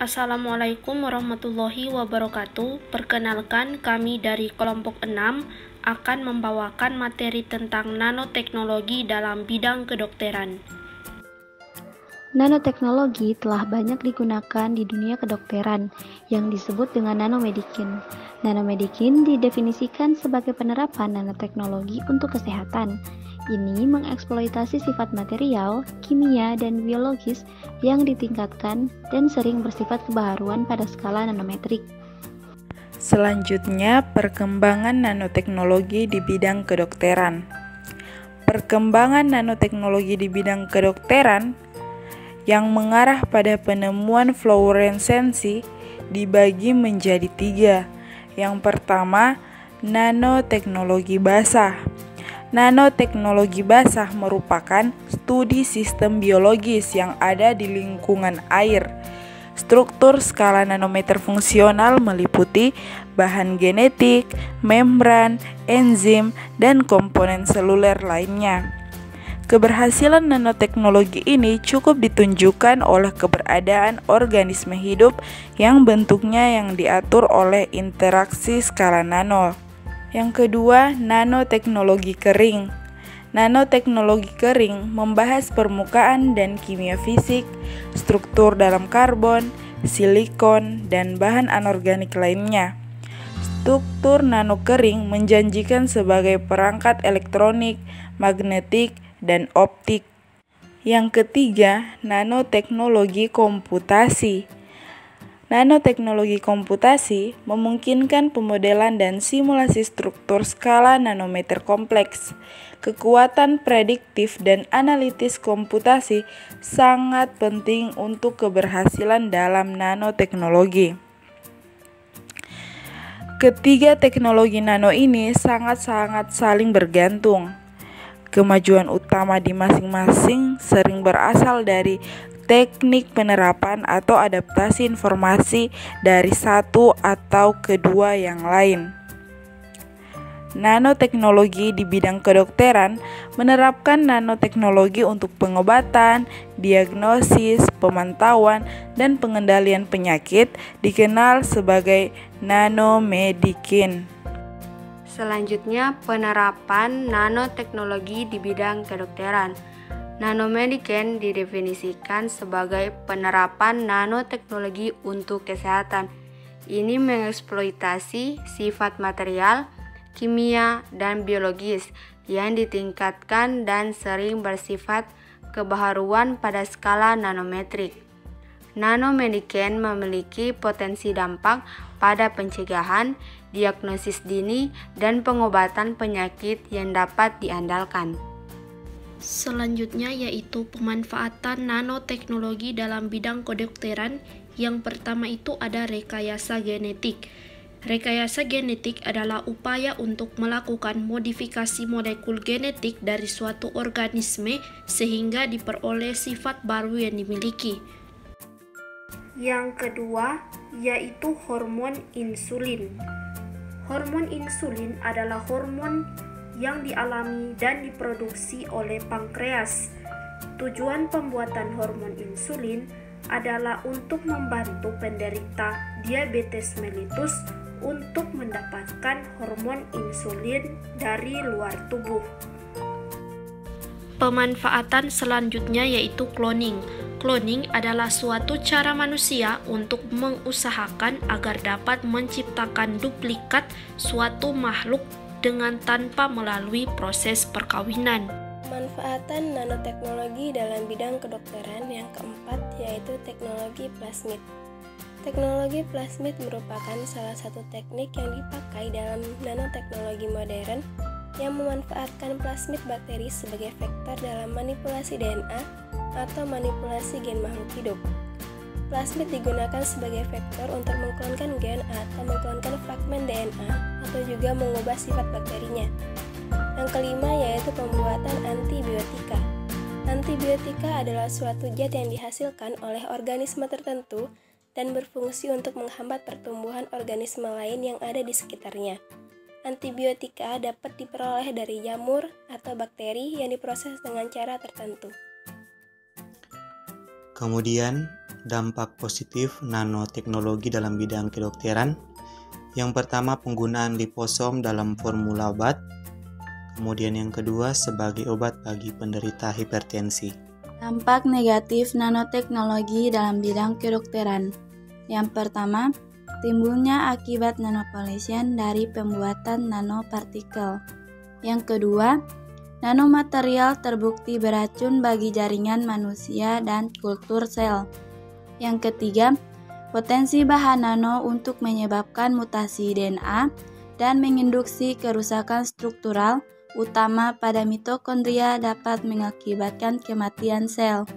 Assalamualaikum warahmatullahi wabarakatuh. Perkenalkan, kami dari kelompok 6 akan membawakan materi tentang nanoteknologi dalam bidang kedokteran. Nanoteknologi telah banyak digunakan di dunia kedokteran yang disebut dengan nanomedicine. Nanomedicine didefinisikan sebagai penerapan nanoteknologi untuk kesehatan. Ini mengeksploitasi sifat material, kimia, dan biologis yang ditingkatkan dan sering bersifat kebaharuan pada skala nanometrik. Selanjutnya, perkembangan nanoteknologi di bidang kedokteran. Perkembangan nanoteknologi di bidang kedokteran yang mengarah pada penemuan fluoresensi dibagi menjadi 3. Yang pertama, nanoteknologi basah. Nanoteknologi basah merupakan studi sistem biologis yang ada di lingkungan air. Struktur skala nanometer fungsional meliputi bahan genetik, membran, enzim, dan komponen seluler lainnya. Keberhasilan nanoteknologi ini cukup ditunjukkan oleh keberadaan organisme hidup yang bentuknya yang diatur oleh interaksi skala nano. Yang kedua, nanoteknologi kering. Nanoteknologi kering membahas permukaan dan kimia fisik, struktur dalam karbon, silikon, dan bahan anorganik lainnya. Struktur nano kering menjanjikan sebagai perangkat elektronik, magnetik, dan optik. Yang ketiga, nanoteknologi komputasi. Nanoteknologi komputasi memungkinkan pemodelan dan simulasi struktur skala nanometer kompleks. Kekuatan prediktif dan analitis komputasi sangat penting untuk keberhasilan dalam nanoteknologi. Ketiga teknologi nano ini sangat-sangat saling bergantung. Kemajuan utama di masing-masing sering berasal dari teknik penerapan atau adaptasi informasi dari satu atau kedua yang lain. Nanoteknologi di bidang kedokteran menerapkan nanoteknologi untuk pengobatan, diagnosis, pemantauan, dan pengendalian penyakit, dikenal sebagai nanomedicine. Selanjutnya, penerapan nanoteknologi di bidang kedokteran. Nanomedicine didefinisikan sebagai penerapan nanoteknologi untuk kesehatan. Ini mengeksploitasi sifat material, kimia, dan biologis yang ditingkatkan dan sering bersifat kebaharuan pada skala nanometrik. Nanomedicine memiliki potensi dampak pada pencegahan, diagnosis dini, dan pengobatan penyakit yang dapat diandalkan. Selanjutnya yaitu pemanfaatan nanoteknologi dalam bidang kedokteran. Yang pertama itu ada rekayasa genetik. Rekayasa genetik adalah upaya untuk melakukan modifikasi molekul genetik dari suatu organisme sehingga diperoleh sifat baru yang dimiliki. Yang kedua yaitu hormon insulin. Hormon insulin adalah hormon yang dialami dan diproduksi oleh pankreas. Tujuan pembuatan hormon insulin adalah untuk membantu penderita diabetes mellitus untuk mendapatkan hormon insulin dari luar tubuh. Pemanfaatan selanjutnya yaitu cloning. Cloning adalah suatu cara manusia untuk mengusahakan agar dapat menciptakan duplikat suatu makhluk dengan tanpa melalui proses perkawinan. Pemanfaatan nanoteknologi dalam bidang kedokteran yang keempat yaitu teknologi plasmid. Teknologi plasmid merupakan salah satu teknik yang dipakai dalam nanoteknologi modern yang memanfaatkan plasmid bakteri sebagai vektor dalam manipulasi DNA atau manipulasi gen makhluk hidup. Plasmid digunakan sebagai vektor untuk mengklonkan gen atau mengklonkan fragmen DNA atau juga mengubah sifat bakterinya. Yang kelima yaitu pembuatan antibiotika. Antibiotika adalah suatu zat yang dihasilkan oleh organisme tertentu dan berfungsi untuk menghambat pertumbuhan organisme lain yang ada di sekitarnya. Antibiotika dapat diperoleh dari jamur atau bakteri yang diproses dengan cara tertentu. Kemudian, dampak positif nanoteknologi dalam bidang kedokteran. Yang pertama, penggunaan liposom dalam formula obat. Kemudian yang kedua, sebagai obat bagi penderita hipertensi. Dampak negatif nanoteknologi dalam bidang kedokteran. Yang pertama, timbulnya akibat nanopollution dari pembuatan nanopartikel. Yang kedua, nanomaterial terbukti beracun bagi jaringan manusia dan kultur sel. Yang ketiga, potensi bahan nano untuk menyebabkan mutasi DNA dan menginduksi kerusakan struktural, utama pada mitokondria dapat mengakibatkan kematian sel.